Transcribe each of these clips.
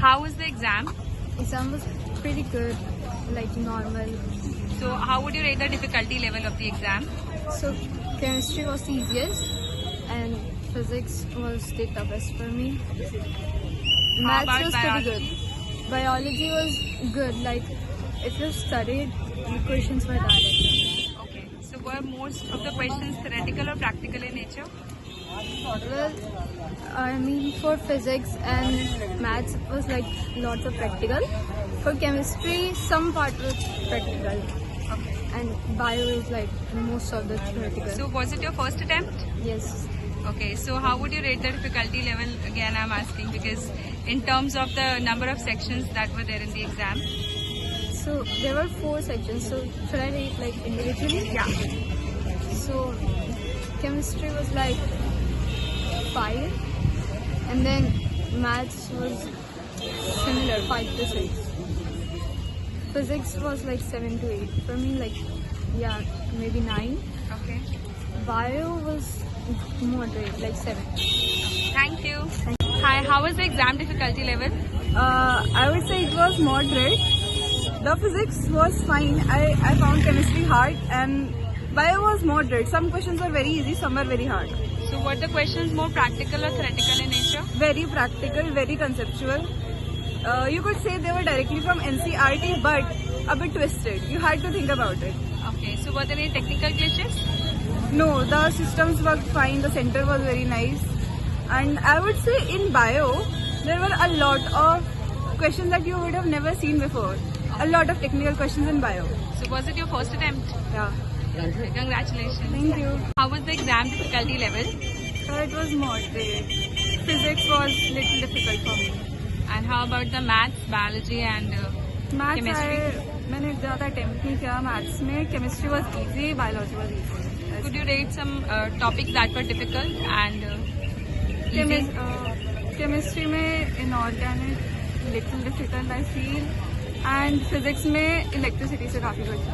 How was the exam? Exam was pretty good, like normal. So how would you rate the difficulty level of the exam? So chemistry was the easiest and physics was the toughest for me. How Maths about was biology? pretty good. Biology was good, like if you studied, the questions were direct. Okay. So were most of the questions theoretical or practical in nature? Well, I mean for physics and maths it was like lots of practical. For chemistry, some part was practical. Okay. And bio is like most of the theoretical. So was it your first attempt? Yes. Okay. So how would you rate the difficulty level? Again, I'm asking because in terms of the number of sections that were there in the exam. So there were 4 sections. So should I rate like individually? Yeah. So chemistry was like 5, and then maths was similar, 5 to 6. Physics was like 7 to 8. For me, like yeah, maybe 9. Okay. Bio was moderate, like 7. Thank you. Hi. How was the exam difficulty level? I would say it was moderate. The physics was fine. I found chemistry hard and bio was moderate. Some questions were very easy, some were very hard. So were the questions more practical or theoretical in nature? Very practical, very conceptual. You could say they were directly from NCRT but a bit twisted. You had to think about it. Okay. So were there any technical glitches? No, the systems worked fine, the center was very nice. And I would say in bio, there were a lot of questions that you would have never seen before. A lot of technical questions in bio. So was it your first attempt? Yeah. Congratulations. Thank you. How was the exam difficulty level? So it was moderate. Physics was little difficult for me. And how about the maths, biology and maths chemistry? मैंने ज़्यादा attempt नहीं किया maths में. Chemistry was easy, biology was easy. Could you rate some topics that were difficult and easy? Chemistry में inorganic little difficult I feel and physics में electricity से काफ़ी question.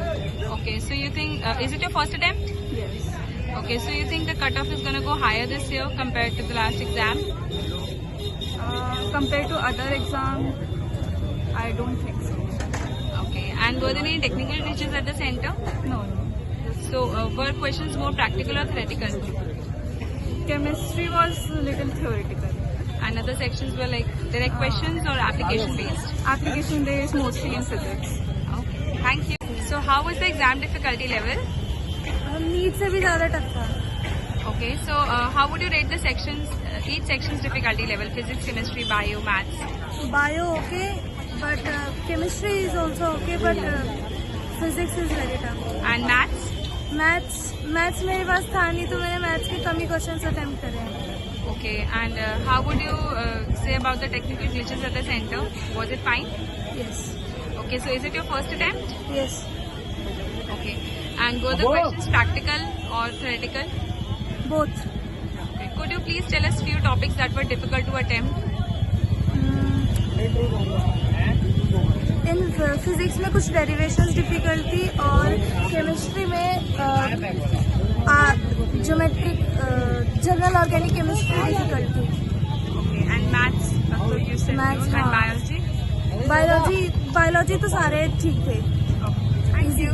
Okay, so you think, is it your first attempt? Yes. Okay, so you think the cutoff is going to go higher this year compared to the last exam? Compared to other exam, I don't think so. Okay, and were there any technical glitches at the center? No. So were questions more practical or theoretical? Chemistry was a little theoretical. And other sections were like direct questions or application based? Application based mostly in physics. Okay, thank you. So how was the exam difficulty level? NEET से भी ज़्यादा tough था. Okay, so how would you rate the sections, each section's difficulty level, physics, chemistry, bio, maths? Bio okay, but chemistry is also okay, but physics is very tough. And maths? Maths मेरे पास था नहीं तो मैंने maths के कम ही questions attempt करे हैं. Okay, and how would you say about the technical glitches at the center? Was it fine? Yes. Okay, so is it your first attempt? Yes. Okay, and were the questions practical or theoretical? Both. Okay. Could you please tell us few topics that were difficult to attempt? In physics में कुछ derivations difficult थी और chemistry में geometric general organic chemistry difficult थी. Okay, and maths? So you said Maths, those, and हाँ. biology? Biology तो सारे ठीक थे. Thank you.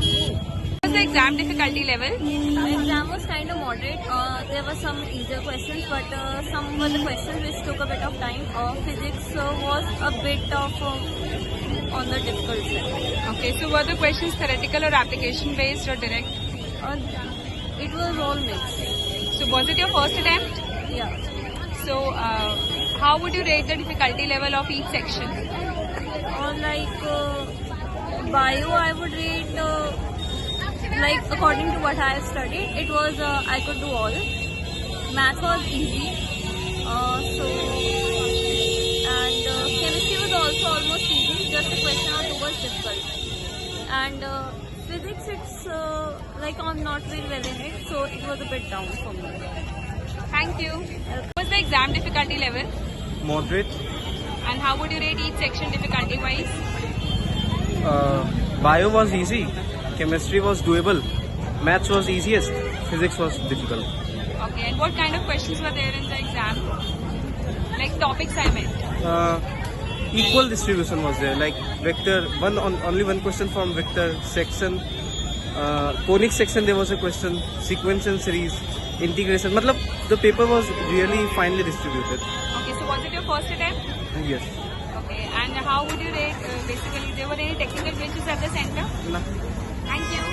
What was the exam difficulty level? The exam was kind of moderate. There were some easier questions, but some were the questions which took a bit of time. Physics was a bit of on the difficult side. Okay, so were the questions theoretical or application based or direct? It was all mixed. So was it your first attempt? Yeah. So how would you rate the difficulty level of each section? Or like bio, I would rate like according to what I have studied, it was I could do all. Math was easy. And chemistry was also almost easy. Just a question or two was difficult. And physics, it's like I'm not very well in it, so it was a bit down for me. Thank you. What was the exam difficulty level? Moderate. And how would you rate each section difficulty wise? Bio was easy. Chemistry was doable. Maths was easiest. Physics was difficult. Okay, and what kind of questions were there in the exam? Like topics I meant. equal distribution was there. Like vector, only one question from vector section. Conic section there was a question. Sequential series, integration. Matlab, the paper was really finely distributed. Okay, so was it your first attempt? Yes. Okay, and how would you rate, basically, there were any technical glitches at the center? No. Thank you.